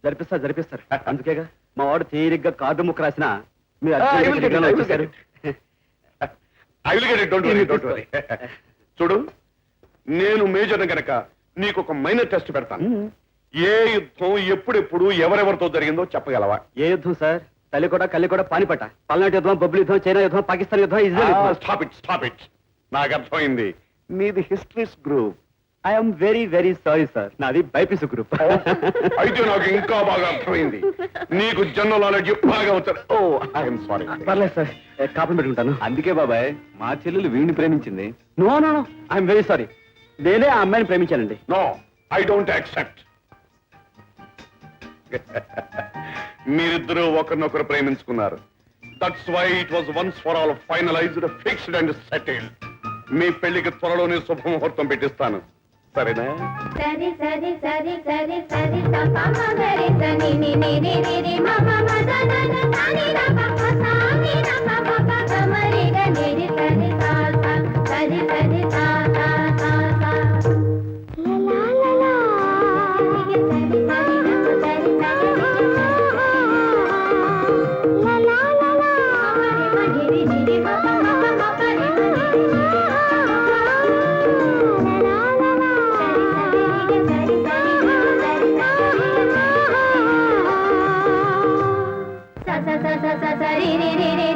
జరిపిస్తారు అందుకేగా మా వాడు తీరిగ్గా కార్డు ముక్క రాసిన మీరు I will get it, I will get it. I will get it, don't worry, don't worry. చూడు నేను మేజర్ గనక నీకు ఒక మైనర్ టెస్ట్ పెడతాను. ఏ యుద్ధం ఎప్పుడెప్పుడు ఎవరెవరితో జరిగిందో చెప్పగలవా? ఏ యుద్ధం సార్? కల్లి కూడా పానిపట్ట, పల్నాటి యుద్ధం, బొబ్బులు యుద్ధం, చైనా యుద్ధం, పాకిస్తాన్ యుద్ధం, ఇజ్రాయెల్ యుద్ధం. స్టాప్ ఇట్ నాకు అర్థమైంది. నీది histories group. I'm very sorry sir, నాది బైపీసీ గ్రూప్. అయితే నాకు ఇంకా బాగా అర్థమైంది. నీకు జనరల్ నాలెడ్జ్ బాగా అవుతారు. ఓ ఐఎమ్ సారీ. పర్లేదు సార్, కాపం పెట్టుకుంటాను. అందుకే బాబాయ్ మా చెల్లెలు వీడిని ప్రేమించింది. నో ఐఎమ్ వెరీ సారీ, నేనే ఆ అమ్మాయిని ప్రేమించానండి. No I don't accept. మీరిద్దరూ ఒకరినొకరు ప్రేమించుకున్నారు. That's why it was once for all finalized, fixed and settled. మీ పెళ్లికి త్వరలోనే శుభముహూర్తం పెట్టిస్తాను, సరేనా? సరి సరి సరి సరి సరి సప మగరి సని ని ని ని ని ని మ మ మ ద ద ద సని ర ప ప స ని ర ప ప ప గ మ రి గ ని రి సరి సా సా సరి సరి సా సా సా సా ల ల ల ల ని సరి సరి ర ప సరి సరి రి ల ల ల ల మ రి రి రి రి మ ప మ ప మ ప రి రి రి సరి రి రి రి